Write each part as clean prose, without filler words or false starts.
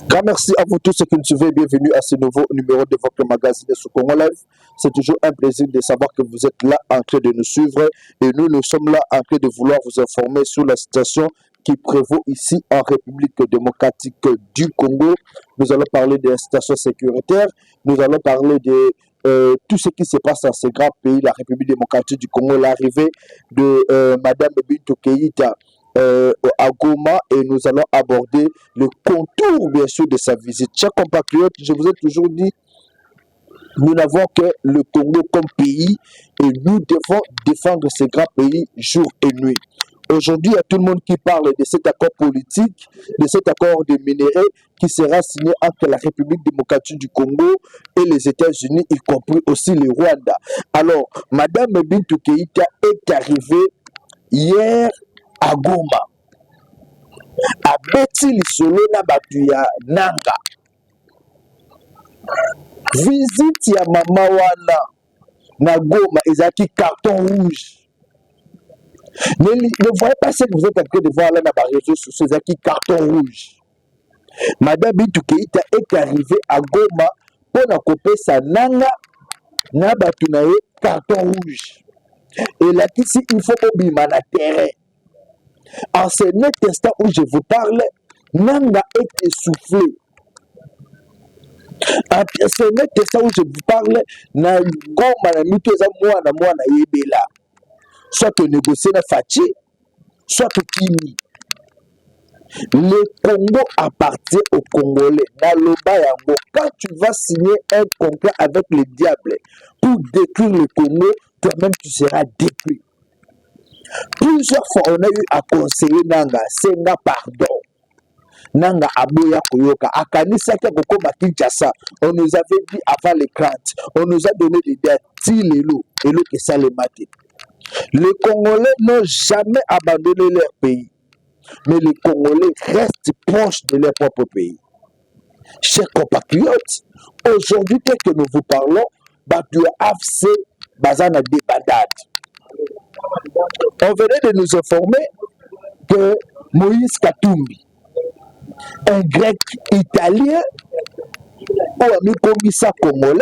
Grand merci à vous tous ceux qui nous suivez. Bienvenue à ce nouveau numéro de votre magazine sur Congo Live. C'est toujours un plaisir de savoir que vous êtes là en train de nous suivre et nous sommes là en train de vouloir vous informer sur la situation qui prévaut ici en République démocratique du Congo. Nous allons parler de la situation sécuritaire, nous allons parler de tout ce qui se passe dans ce grand pays, la République démocratique du Congo, l'arrivée de Madame Bintou Keïta à Goma, et nous allons aborder le contour bien sûr de sa visite. Chers compatriotes, je vous ai toujours dit, nous n'avons que le Congo comme pays et nous devons défendre ce grand pays jour et nuit. Aujourd'hui, il y a tout le monde qui parle de cet accord politique, de cet accord de minerais qui sera signé entre la République démocratique du Congo et les États-Unis, y compris aussi le Rwanda. Alors, Madame Bintou Keïta est arrivée hier à Goma, à Beti Lisolo na batu ya Nanga. Visite ya mama wana na Goma ezaki carton rouge. Ne voyez pas ce que vous êtes en train de voir là dans les réseaux sociaux, ezaki carton rouge. Madame Bintou Keïta est arrivée à Goma pour na kopesa Nanga na batu na ye carton rouge. Et là ici il faut obima na terrain. En ce net instant où je vous parle, Nanga est essoufflé. En ce net instant où je vous parle, na Goma na mito eza mwana yebela. Soit que négocier na Fachi, soit que Kimi. Le Congo appartient aux Congolais. Quand tu vas signer un contrat avec le diable pour détruire le Congo, toi-même tu seras détruit. Plusieurs fois, on a eu à conseiller Nanga, Senga pardon. Nanga aboya koyoka, akanisa kia kokoma Kinshasa. On nous avait dit avant les craintes, on nous a donné des dates, Tilelo, et l'eau que ça les maté. Les Congolais n'ont jamais abandonné leur pays, mais les Congolais restent proches de leur propre pays. Chers compatriotes, aujourd'hui, tel que nous vous parlons, Batu AFC, Bazana débandade. On venait de nous informer que Moïse Katumbi, un grec italien, ou un commissaire congolais,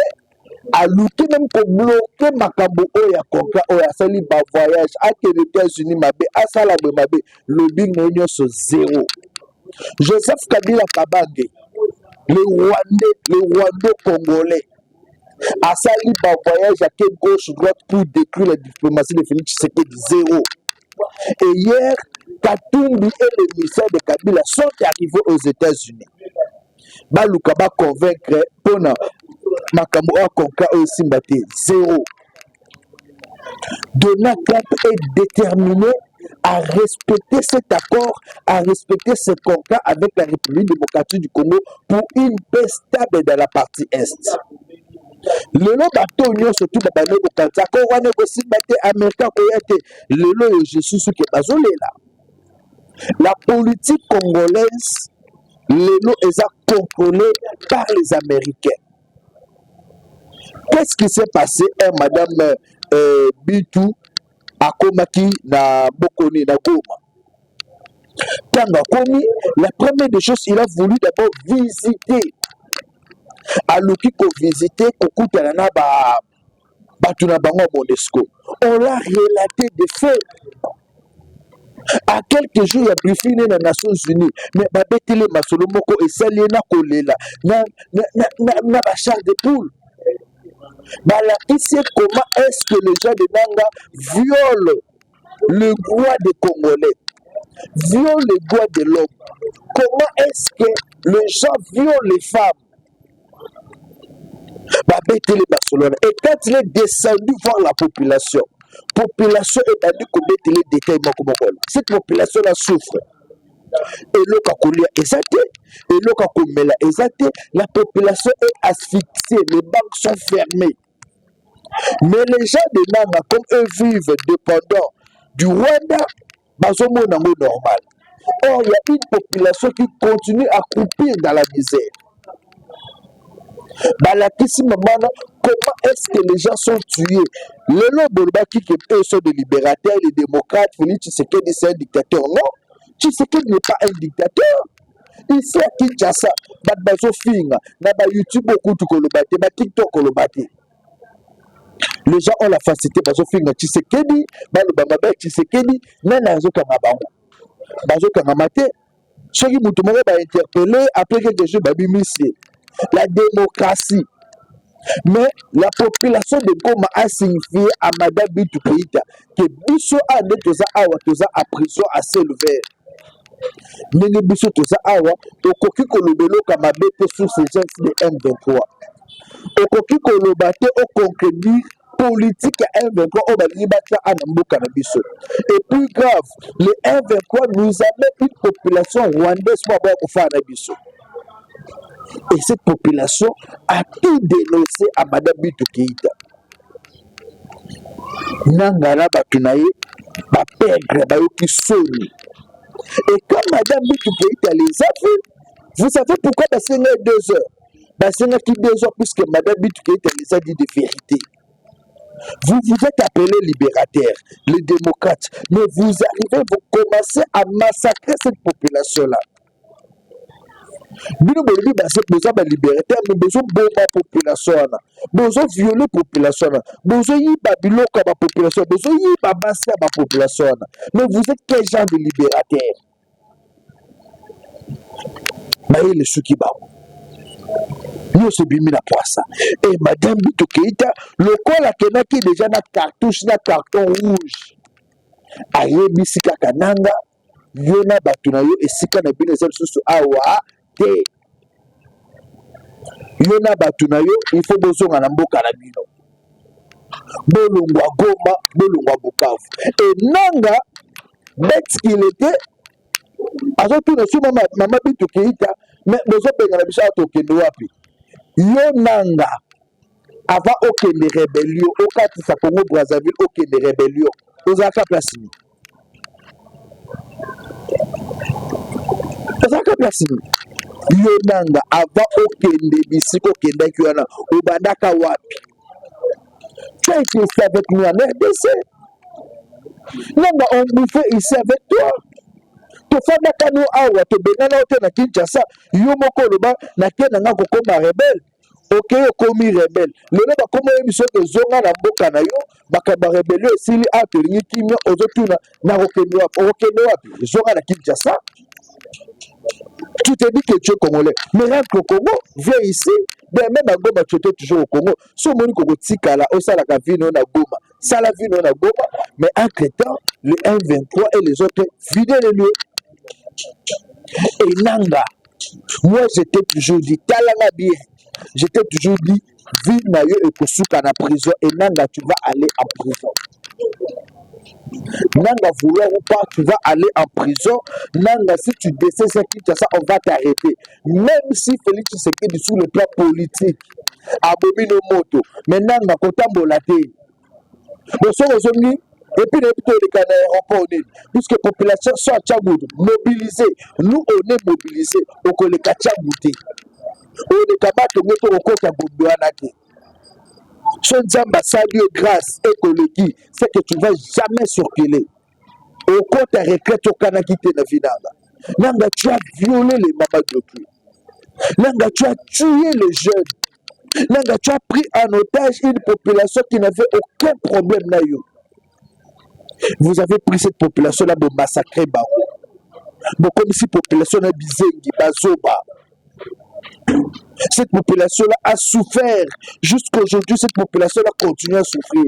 a lutté même pour bloquer Makambo Oya Konka, Oya Sali ba voyage, à que les États-Unis m'abe, à Salabé m'abe, le big n'union sur zéro. Joseph Kabila Kabange, le Rwandais congolais, a sali ba voyage à quelle gauche-droite pour détruire la diplomatie de Félix Tshisekedi zéro. Et hier, Katumbi et l'émissaire de Kabila sont arrivés aux États-Unis. Baluka va convaincre Pona Makambo a Konka aussi batté zéro. Donald Trump est déterminé à respecter cet accord, à respecter ce contrat avec la République démocratique du Congo pour une paix stable dans la partie Est. Le long bateau surtout dans le Kanza, quand on a négocié bateau américain, le long je suis sûr que bazolé là. La politique congolaise, le long est contrôlée par les Américains. Qu'est-ce qui s'est passé, Madame Bintou Akomaki na Bokoni na Goma? Quand Akomi, la première des choses, il a voulu d'abord visiter. Aluki ko visiter kokutana na batu na bango Monesco. On l'a relaté des faits. À quelques jours, il y a briefing dans les Nations Unies. Mais babetele masolo moko et sali na kolela na bachar de poule. Ici, comment est-ce que les gens de Nanga violent le droit des Congolais, violent le droit de l'homme? Comment est-ce que les gens violent les femmes? Et quand il est descendu voir la population est allée commettre les détails. Cette population-là souffre. Et l'Okakolia exaté, et l'Okakomela exaté, la population est asphyxiée, les banques sont fermées. Mais les gens de Nanga, comme eux vivent dépendants du Rwanda, bazomo nango normal. Or, il y a une population qui continue à croupir dans la misère. Balakisi mamana, comment est-ce que les gens sont tués? Le Bolbaki qui sont des libérateurs, les démocrates, Félix Tshisekedi c'est un dictateur. Non, Tshisekedi n'est pas un dictateur. Ici à Kinshasa, Bazo Finga, Naba YouTube, beaucoup de Kolobate, TikTok Kolobate. Les gens ont la facilité, Bazo Finga, Tshisekedi, Balobamba, Tshisekedi, Nanazo Kamabango. Bazo Kamamate, ceux qui m'ont interpellé après quelques jours, Babimissi. La démocratie. Mais la population de Goma a signifié à Madame Bintou Keïta que Bisso a de Toza Awa, Toza à prison à ciel ouvert. Nene Bisso Toza Awa, Okoki Kolobelo Kamabete sous ces gens de M23. Okoki Kolobate au concrédit politique à M23 au Balibata à Nambo Kanabiso. Et plus grave, le M23 nous amène une population rwandaise pour avoir au Fanabiso. Et cette population a tout dénoncé à Madame Bintou Keïta. Nangala Batunaye, ma pègre, Bayoki Soni. Et quand Madame Bintou Keïta les a vus, vous savez pourquoi c'est 2 heures? C'est 2 heures puisque Madame Bintou Keïta les a dit de vérité. Vous vous êtes appelés libérateurs, les démocrates, mais vous arrivez, vous commencez à massacrer cette population-là. Bino bolobi besoin de libérateur, mais besoin de la population, besoin de violer la population, besoin de biloko la population, besoin de basser la population. Mais vous êtes quel genre de libérateur? Maïe le soukiba. Nous sommes bimi na poisson. Et Madame Bintou Keïta, le col a kenaki déjà na cartouche, na carton rouge. Aye bisika kananga, yona batunayo esika na bino sous awa. Yona batunayo il faut bozonga na mboka na bino bolongwa Goma bolongwa Bukavu et nanga bête qu'il était azotuna suma Mama Bintou Keïta mais bozopenga na biso atokende wapi yo nanga avant okende rébellion okatisa Congo Brazzaville okende rébellion ozalaka place ni Yonanga avant okende bisiko kendaki wana obandaka wapi? Tu as été ici avec nous en RDC. Nanga on bouffait ici avec toi. To fanda kanu awa to benana ote na Kinshasa yo moko loba na kena nga kokoma rebelle. Ok okomi rebelle. Lelo ba komo ebiso ke zonga na mboka na yo bakaba rebelle esili atolingi kimia ozotuna na okende wapi? Zonga na Kinshasa. Tu te dis que tu es congolais, mais rentre au Congo, viens ici, même à Goma, tu étais toujours au Congo. Si on dit que tu es là, on sait la vie, on a Goma, ça la vie, on a Goma, mais entre-temps, le M23 et les autres vidaient les lieux. Et Nanga, moi j'étais toujours dit, Talanga bien, j'étais toujours dit, vie nayo et Kosuka na prison, et Nanga, tu vas aller en prison. Nanga vouloir ou pas, tu vas aller en prison. Nanga, si tu décèdes ça, on va t'arrêter. Même si Félix Tshisekedi sous le plan politique, abomino moto, mais Nanga, kotambolate. Nous sommes aujourd'hui, et puis les aéroports, puisque la population soit Tchagoud, mobilisée. Nous, on est mobilisés, on est Tchagoudé. On est Kabato, on est Tchagoudé. Ce Nzamba salue grâce écologie, c'est que tu ne vas jamais circuler. Au compte de retraite au Canada, Nanga, tu as violé les mamans d'autrui. Nanga, tu as tué les jeunes. Nanga, tu as pris en otage une population qui n'avait aucun problème. Vous avez pris cette population-là pour massacrer Bao. Bon, comme si la population a bizengi, bazoba. Cette population-là a souffert. Jusqu'à aujourd'hui, cette population-là continue à souffrir.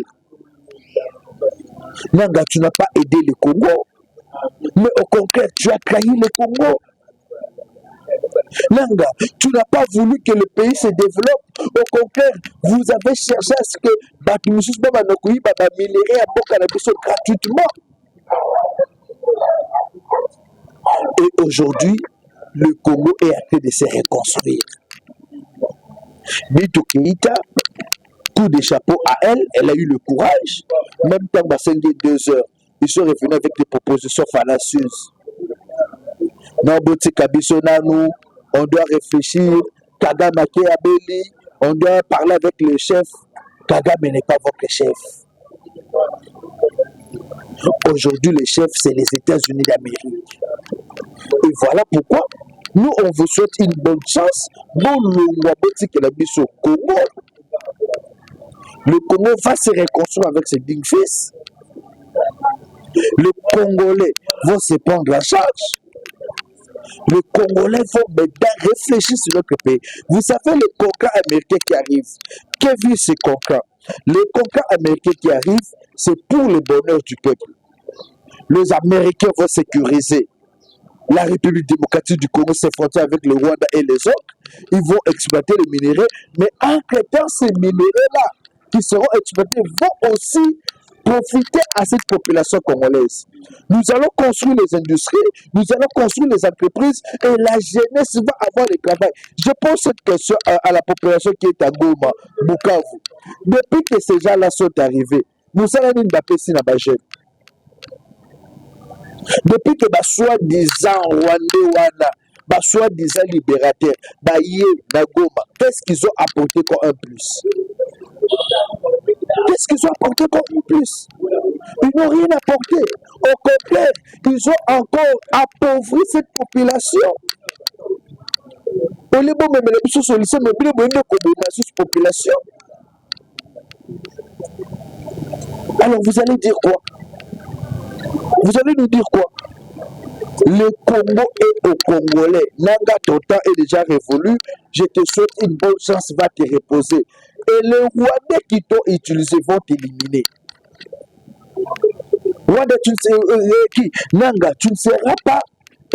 Nanga, tu n'as pas aidé le Congo, mais au contraire, tu as trahi le Congo. Nanga, tu n'as pas voulu que le pays se développe. Au contraire, vous avez cherché à ce que Bakimusus Baba Nokoui Baba minéré à Bokanabiso gratuitement. Et aujourd'hui, le Congo est en train de se reconstruire. Bintou Keïta, coup de chapeau à elle, elle a eu le courage. Même temps, Bassengé 2 heures, ils sont revenus avec des propositions fallacieuses. On doit réfléchir. Kagame Abeli, On doit parler avec le chef. Kagame n'est pas votre chef. Aujourd'hui, le chef, c'est les États-Unis d'Amérique. Et voilà pourquoi nous, on vous souhaite une bonne chance. Le Congo va se reconstruire avec ses dignes fils. Les Congolais vont se prendre en charge. Les Congolais vont maintenant réfléchir sur notre pays. Vous savez, le conquérant américain qui arrive, que vit ce conquérant? Le conquérant américain qui arrive, c'est pour le bonheur du peuple. Les Américains vont sécuriser la République démocratique du Congo, ses frontières avec le Rwanda et les autres. Ils vont exploiter les minéraux, mais entre-temps, ces minéraux-là qui seront exploités vont aussi profiter à cette population congolaise. Nous allons construire les industries, nous allons construire les entreprises et la jeunesse va avoir le travail. Je pose cette question à la population qui est à Goma, Bukavu. Depuis que ces gens-là sont arrivés, nous allons nous battre si nous sommes. Depuis que soi-disant Rwandais wana, soi-disant libérateurs, qu'est-ce qu'ils ont apporté comme un plus? Qu'est-ce qu'ils ont apporté comme un plus? Ils n'ont rien apporté. Au contraire, ils ont encore appauvri cette population. Population. Alors vous allez dire quoi? Vous allez nous dire quoi? Le Congo est aux Congolais. Nanga, ton temps est déjà révolu. Je te souhaite une bonne chance, va te reposer. Et les Rwandais qui t'ont utilisé vont t'éliminer. Rwanda, tu ne seras Nanga, tu ne seras pas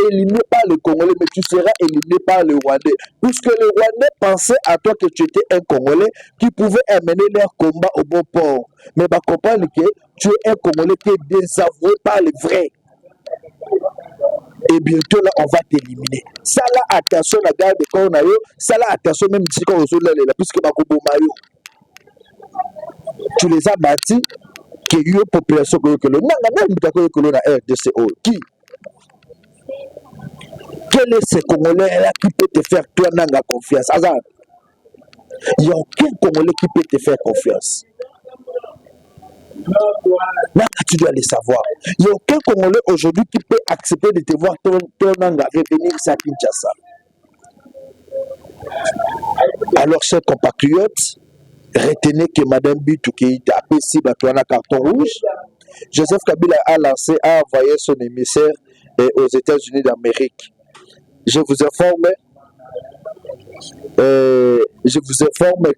éliminé par le Congolais, mais tu seras éliminé par le Rwandais. Puisque les Rwandais pensaient à toi que tu étais un Congolais qui pouvait amener leur combat au bon port. Mais bah, comprendre que tu es un Congolais qui est désavoué par les vrais. Et bientôt là, on va t'éliminer. Ça là, attention, la garde de Cornayo. Ça là, attention, même si on est là, puisque Makobomayo. Tu les as bâtis, qu'il y a une population que l'on a RDCO. Qui? Quel est ce Congolais-là qui peut te faire, toi, Nanga, confiance? Azad. Il n'y a aucun Congolais qui peut te faire confiance. Nanga, tu dois le savoir. Il n'y a aucun Congolais aujourd'hui qui peut accepter de te voir ton Nanga revenir à Kinshasa. Alors, chers compatriotes, retenez que Mme Bitou qui a apprécié un carton rouge. Joseph Kabila a lancé, a envoyé son émissaire aux États-Unis d'Amérique. Je vous informe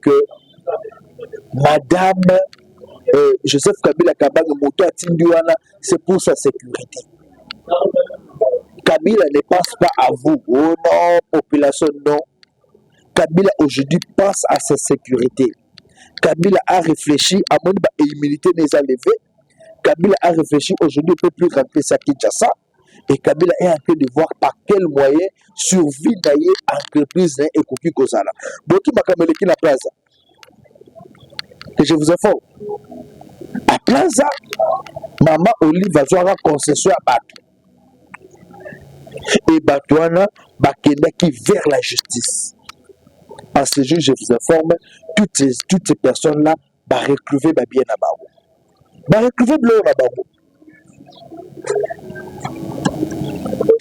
que Madame Joseph Kabila c'est pour sa sécurité. Kabila ne pense pas à vous. Oh non, population, non. Kabila aujourd'hui pense à sa sécurité. Kabila a réfléchi à mon immunité les a levés. Kabila a réfléchi aujourd'hui, il ne peut plus rentrer sa Kinshasa. Et Kabila est en train de voir par quel moyen survie d'ailleurs entreprise et Kopi Kozala. Boki Makameleki na Plaza. Et je vous informe. À Plaza, Maman Olive va avoir concession à Batou. Et Batouana Bakenda qui vers la justice. À ce jour, je vous informe, toutes ces personnes-là vont recruver bien à Bao. Vont recruver bleu à Bao.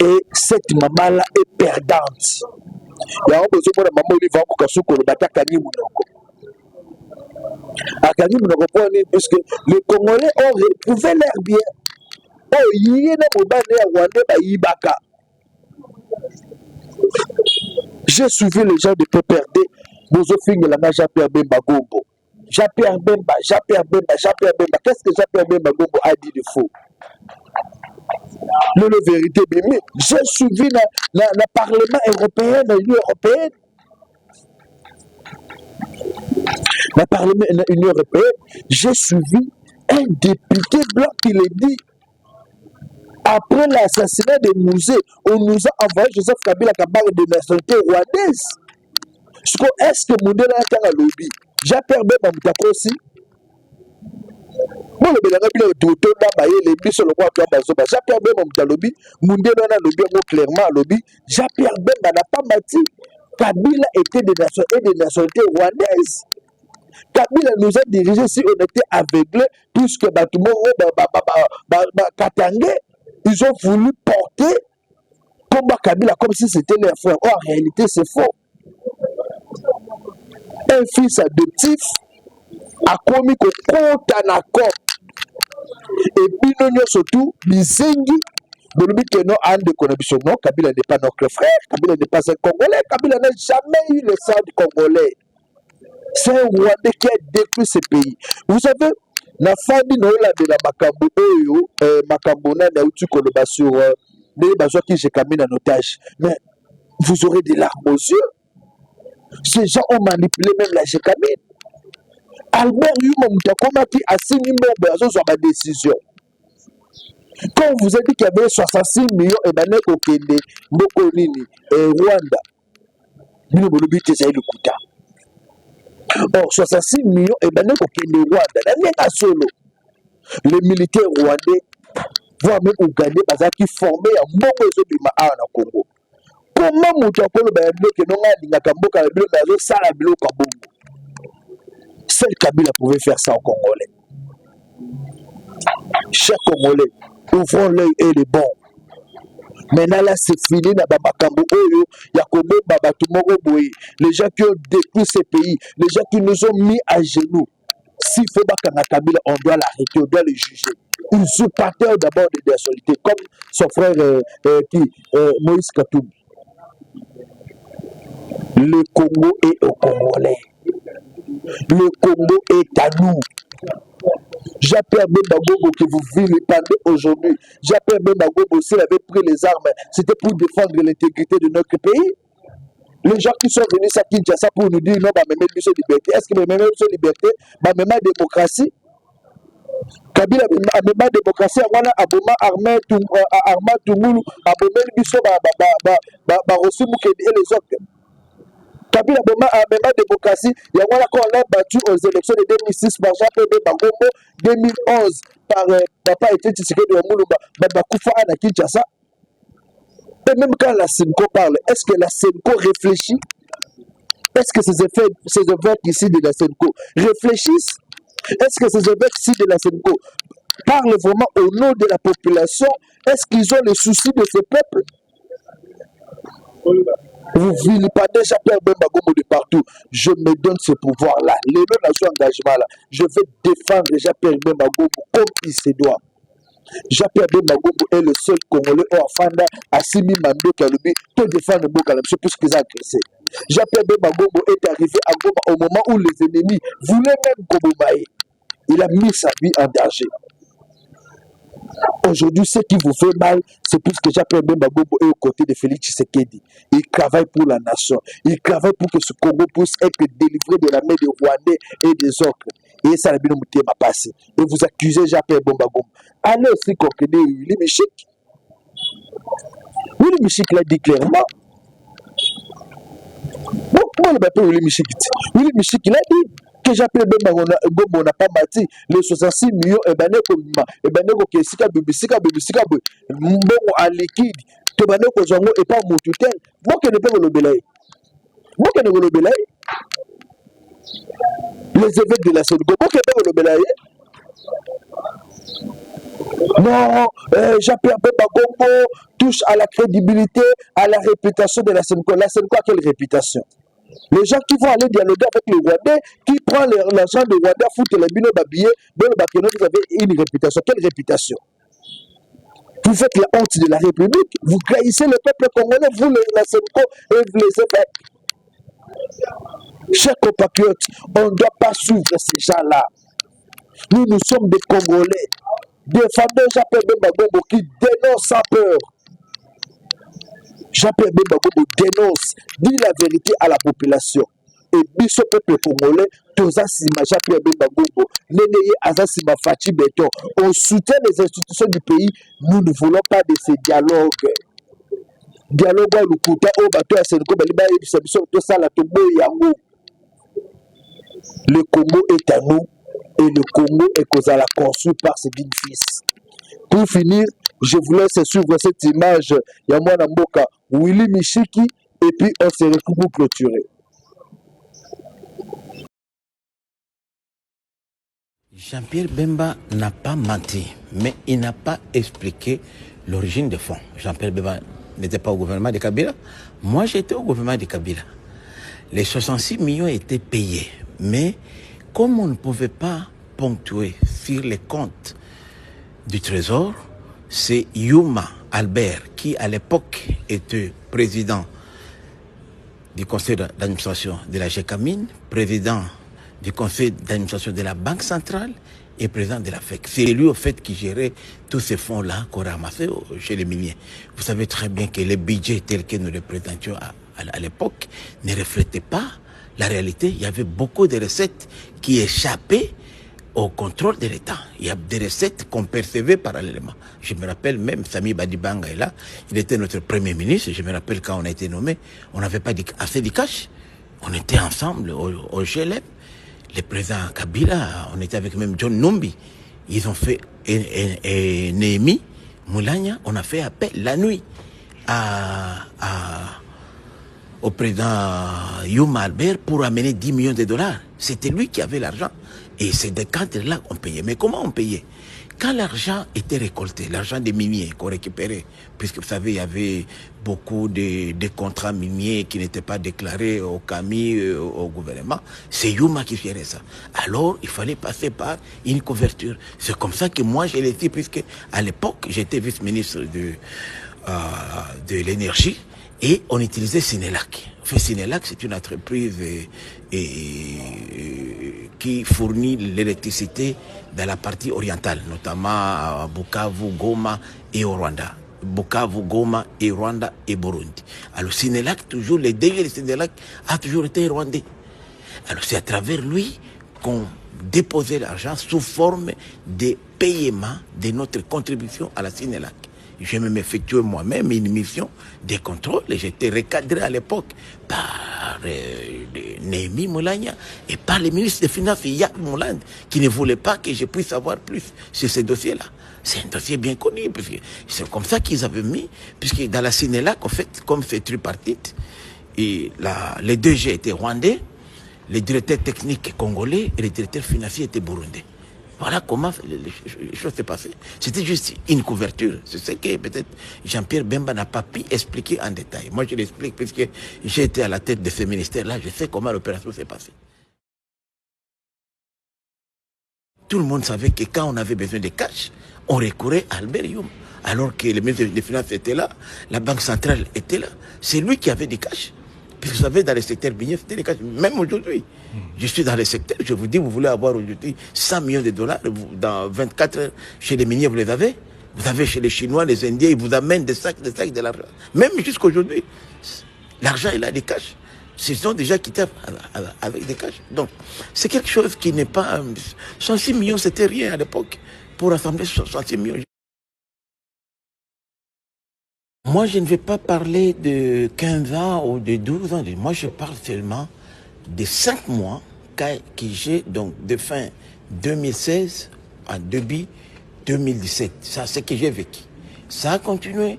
Et cette maman-là est perdante. Il y a un besoin de maman Olive va pour le bataille Kani Mounoko. À Kani Mounoko, puisque les Congolais ont retrouvé l'air bien. Oh, il y a un moment où Rwanda Ibaka. J'ai suivi les gens de PPRD, Bozofing et la Jean-Pierre Bemba Gombo. Jean-Pierre Bemba. Qu'est-ce que Jean-Pierre Bemba Gombo a dit de faux? Non, la vérité, mais j'ai suivi le Parlement européen, l'Union européenne. Le Parlement de l'Union européenne, j'ai suivi un député blanc qui l'a dit. Après l'assassinat de Mouzé, on nous a envoyé Joseph Kabila Kabale de nationalité rwandaise. Est-ce que Moundé n'a pas un lobby? Jean-Pierre Bemba Moutako aussi. Moi, le Bélaga Bila est tout le temps, les bis sur le roi Bazoba. Jean-Pierre Bemba Moutako lobby. Moundé n'a pas un lobby, clairement un lobby. Jean-Pierre Bemba n'a pas mati. Kabila était des nationalités rwandaises. Kabila nous a dirigés si on était aveuglés, puisque Katangé, ils ont voulu porter combat Kabila comme si c'était leur frère. Or, en réalité, c'est faux. Un fils adoptif a commis que compte en accord. Et puis, nous surtout, Bizengi, nous lui tenons un de connexion. Non, Kabila n'est pas notre frère, Kabila n'est pas un Congolais, Kabila n'a jamais eu le sang du Congolais. C'est un Rwandais qui a détruit ce pays. Vous savez, la famille de la Makambo, Makambo n'a pas eu de sur les bateaux qui j'ai caminé en otage. Mais vous aurez des larmes aux yeux. Ces gens ont manipulé même la Gécamine. Albert Yuma Moutakoma qui a signé ma décision. Quand on vous a dit qu'il y avait 66 millions et ben au Kende, Mokonini et Rwanda, nous avons le Kuta. Or, 66 millions et ben au Kende, Rwanda, solo. Les militaires rwandais voire même Ougandais qui formé en Mongo Zobima en Congo. Comment Moutakolo que non a Nakamboka le Salabilo Kabongo? Seul Kabila pouvait faire ça aux Congolais. Chers Congolais, ouvrons l'œil et les bons. Maintenant là, c'est fini. Les gens qui ont détruit ces pays, les gens qui nous ont mis à genoux. S'il faut pas Kabila, on doit l'arrêter, on doit le juger. Usurpateur d'abord de nationalité, comme son frère Moïse Katumbi. Le Congo est aux Congolais. Le Congo est à nous. J'appelle Bemba que vous vilipendez aujourd'hui. J'appelle Bemba s'il avait pris les armes, c'était pour défendre l'intégrité de notre pays. Les gens qui sont venus à Kinshasa pour nous dire non, même liberté. Est-ce que même liberté, même démocratie? Kabila même démocratie, Aboma Armand Tumulu, Abomel Bisso, Barosu Mukedi et les autres. Kabila même démocratie, il y a quand on a battu aux élections de 2006 par Jean-Pierre Bagombo, 2011 par Papa Etienne Tshisekedi de Moulumba, Bakoufa à Kinshasa. Et même quand la Senko parle, est-ce que la Senko réfléchit? Est-ce que ces évêques ici de la Senko réfléchissent? Est-ce que ces évêques ici de la Senko parlent vraiment au nom de la population? Est-ce qu'ils ont le souci de ce peuple? Vous vivez pas déjà Pierre Bemba Gombo de partout. Je me donne ce pouvoir-là. Les mêmes engagement-là. Je vais défendre Jean-Pierre Bemba Gombo comme il se doit. Jean-Pierre Bemba Gombo est le seul Congolais au Afanda à Simi Mando Kalubi pour défendre Bokalamso puisqu'ils ont agressé. Jean-Pierre Bemba Gombo est arrivé à Goma au moment où les ennemis voulaient même Gobomaï. Il a mis sa vie en danger. Aujourd'hui, ce qui vous fait mal, c'est puisque Jean-Pierre Bemba Gombo est aux côtés de Félix Tshisekedi. Il travaille pour la nation. Il travaille pour que ce Congo puisse être délivré de la main des Rwandais et des autres. Et ça, m'a passé. Et vous accusez Jean-Pierre Bemba Gombo. Allez aussi concréter Willy Michik. Willy Michik l'a dit clairement. Comment on appelle Willy Michik? Willy Michik, il a dit que Jean-Pierre Bemba Gombo n'a pas bâti les 66 millions et baneko kesika bibisika mbongo en liquide to baneko zongo et pas mututen boke ne peut le belay boke ne le belay les évêques de la Sénégal boke ne peut le belay non Jean-Pierre Bemba Gombo touche à la crédibilité, à la réputation de la Sénégal. La Sénégal a quelle réputation? Les gens qui vont aller dialoguer avec les Rwandais, qui prennent l'argent des Rwandais, foutent les bino babillés, dans le Bakeno, vous avez une réputation. Quelle réputation? Vous faites la honte de la République, vous trahissez le peuple congolais, vous la Sénégal et vous les évêques. Chers compatriotes, on ne doit pas suivre ces gens-là. Nous sommes des Congolais, des fameux Jean-Pierre Bemba Gombo qui dénoncent sans peur. Jean-Pierre Bemba Gombo dénonce, dit la vérité à la population. Et biso peuple congolais, toza sima Jean-Pierre Bemba Gombo, neneye aza sima Fachi Beton. On soutient les institutions du pays, nous ne voulons pas de ces dialogues. Dialogue à l'Ukuta, au bateau à Sénégal, Baliba et Bissau, tout ça, la tombe yango. Le Congo est à nous et le Congo est causé construit par ses dignes fils. Pour finir, je vous laisse suivre cette image. Yamwana Mboka, Willy Michiki et puis on se retrouve pour clôturer. Jean-Pierre Bemba n'a pas menti, mais il n'a pas expliqué l'origine des fonds. Jean-Pierre Bemba n'était pas au gouvernement de Kabila. Moi, j'étais au gouvernement de Kabila. Les 66 millions étaient payés, mais comme on ne pouvait pas ponctuer sur les comptes du Trésor, c'est Yuma Albert, qui à l'époque était président du conseil d'administration de la GECAMINE, président du conseil d'administration de la Banque centrale et président de la FEC. C'est lui, au fait, qui gérait tous ces fonds-là qu'on ramassait chez les miniers. Vous savez très bien que les budgets tels que nous les présentions à l'époque ne reflétaient pas la réalité. Il y avait beaucoup de recettes qui échappaient au contrôle de l'État. Il y a des recettes qu'on percevait parallèlement. Je me rappelle même, Sami Badibanga est là, il était notre premier ministre. Je me rappelle quand on a été nommé, on n'avait pas assez de cash. On était ensemble au GLM. Le président Kabila, on était avec même John Numbi. Ils ont fait, et Néhémie Moulania, on a fait appel la nuit au président Yuma Albert pour amener 10 millions de dollars. C'était lui qui avait l'argent. Et c'est des cadres-là qu'on payait. Mais comment on payait? Quand l'argent était récolté, l'argent des miniers qu'on récupérait, puisque vous savez, il y avait beaucoup de contrats miniers qui n'étaient pas déclarés au CAMI, au gouvernement, c'est Yuma qui gérait ça. Alors, il fallait passer par une couverture. C'est comme ça que moi, je l'ai dit, puisque à l'époque, j'étais vice-ministre de l'énergie, et on utilisait Sénélac. Enfin, Sénélac, c'est une entreprise qui fournit l'électricité dans la partie orientale, notamment à Bukavu, Goma et au Rwanda. Bukavu, Goma et Rwanda et Burundi. Alors Sénélac, toujours, les DG de Sénélac a toujours été rwandais. Alors c'est à travers lui qu'on déposait l'argent sous forme de paiement de notre contribution à la Sénélac. J'ai même effectué moi-même une mission de contrôle et j'étais recadré à l'époque par Néhémie Moulania et par le ministre des Finances, Yap Mouland, qui ne voulait pas que je puisse savoir plus sur ces dossiers-là. C'est un dossier bien connu, parce que c'est comme ça qu'ils avaient mis, puisque dans la Sénélac, en fait, comme c'est tripartite, et les deux G étaient rwandais, les directeurs techniques congolais et les directeurs financiers étaient burundais. Voilà comment les choses s'est passées. C'était juste une couverture. C'est ce que peut-être Jean-Pierre Bemba n'a pas pu expliquer en détail. Moi, je l'explique puisque j'ai été à la tête de ce ministère-là. Je sais comment l'opération s'est passée. Tout le monde savait que quand on avait besoin de cash, on recourait à Albert Youm. Alors que le ministre des Finances était là, la Banque centrale était là. C'est lui qui avait des cash. Puis vous savez, dans le secteur minier, c'était les cash. Même aujourd'hui, je suis dans le secteur, je vous dis, vous voulez avoir aujourd'hui 100 millions de dollars, dans 24 heures, chez les miniers, vous les avez. Vous avez chez les Chinois, les Indiens, ils vous amènent des sacs de l'argent. Même jusqu'à aujourd'hui, l'argent, il a des cash. Ils sont déjà quittés avec des cash. Donc, c'est quelque chose qui n'est pas... 106 millions, c'était rien à l'époque. Pour rassembler 106 millions. Moi, je ne vais pas parler de 15 ans ou de 12 ans. Moi, je parle seulement de 5 mois que j'ai, donc de fin 2016 à début 2017. Ça, c'est ce que j'ai vécu. Ça a continué.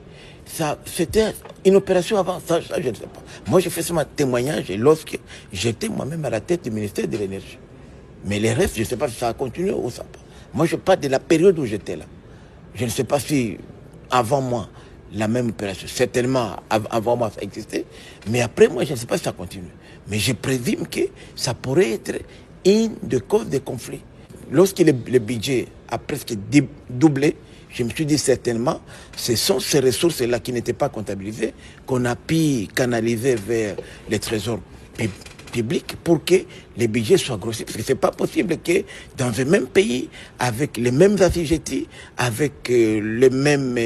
C'était une opération avant. Ça, je ne sais pas. Moi, j'ai fait ce témoignage lorsque j'étais moi-même à la tête du ministère de l'Énergie. Mais les restes, je ne sais pas si ça a continué ou ça pas. Moi, je parle de la période où j'étais là. Je ne sais pas si avant moi, la même opération. Certainement, avant moi, ça existait. Mais après moi, je ne sais pas si ça continue. Mais je présume que ça pourrait être une des causes des conflits. Lorsque le budget a presque doublé, je me suis dit certainement, ce sont ces ressources-là qui n'étaient pas comptabilisées qu'on a pu canaliser vers les trésors public pour que les budgets soient grossis. Parce que ce n'est pas possible que dans un même pays, avec les mêmes assujettis, avec les mêmes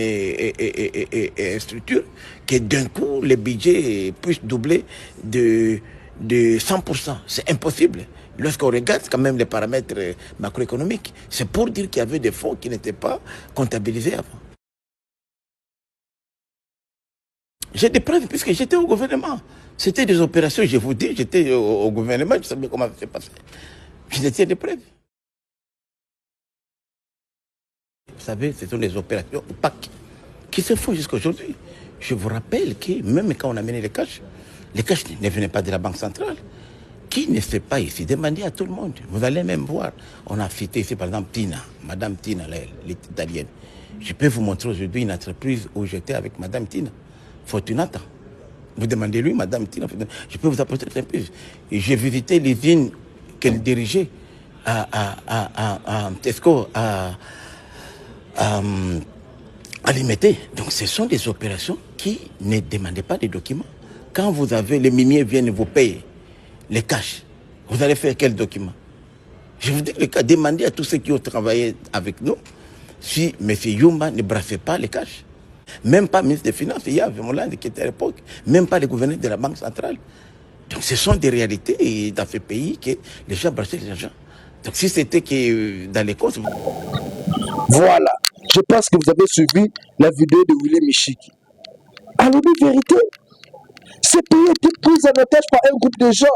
structures, que d'un coup, les budgets puissent doubler de 100%. C'est impossible. Lorsqu'on regarde quand même les paramètres macroéconomiques, c'est pour dire qu'il y avait des fonds qui n'étaient pas comptabilisés avant. J'ai des preuves puisque j'étais au gouvernement. C'était des opérations, je vous dis, j'étais au gouvernement, je savais comment ça s'est passé. J'étais des preuves. Vous savez, ce sont les opérations opaques qui se font jusqu'à aujourd'hui. Je vous rappelle que même quand on a mené les cash ne venaient pas de la Banque centrale. Qui ne sait pas ici, demandez à tout le monde. Vous allez même voir. On a cité ici par exemple Tina, Madame Tina, l'italienne. Je peux vous montrer aujourd'hui une entreprise où j'étais avec Madame Tina, Fortunata. Vous demandez-lui, Madame Tina, je peux vous apporter un peu. J'ai visité l'usine qu'elle dirigeait à Tesco, à Limité. Donc ce sont des opérations qui ne demandaient pas de documents. Quand vous avez, les miniers viennent vous payer les cash, vous allez faire quel document? Je vous dis le cas, demandez à tous ceux qui ont travaillé avec nous si M. Yumba ne brassait pas les cash. Même pas le ministre des Finances, il y a Moland qui était à l'époque, même pas le gouverneur de la Banque centrale. Donc ce sont des réalités dans ce pays que les gens brassaient l'argent. Donc si c'était que dans les causes... Voilà, je pense que vous avez suivi la vidéo de Willy Michiki. Alors, la vérité, ce pays était pris en otage par un groupe de gens.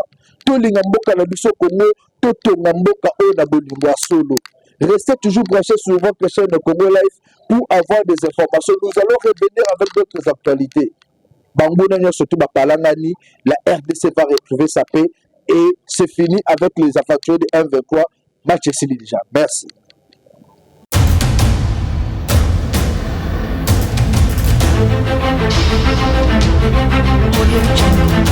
Tout le Ngamboka na biso Congo, tout le Ngamboka au na Bolingwa solo. Restez toujours branchés sur votre chaîne de Congo Live pour avoir des informations. Nous allons revenir avec d'autres actualités. Bangona nyo surtout Bapalangani, la RDC va retrouver sa paix et c'est fini avec les aventures de 1-23. Match est fini déjà. Merci. Audio Jungle.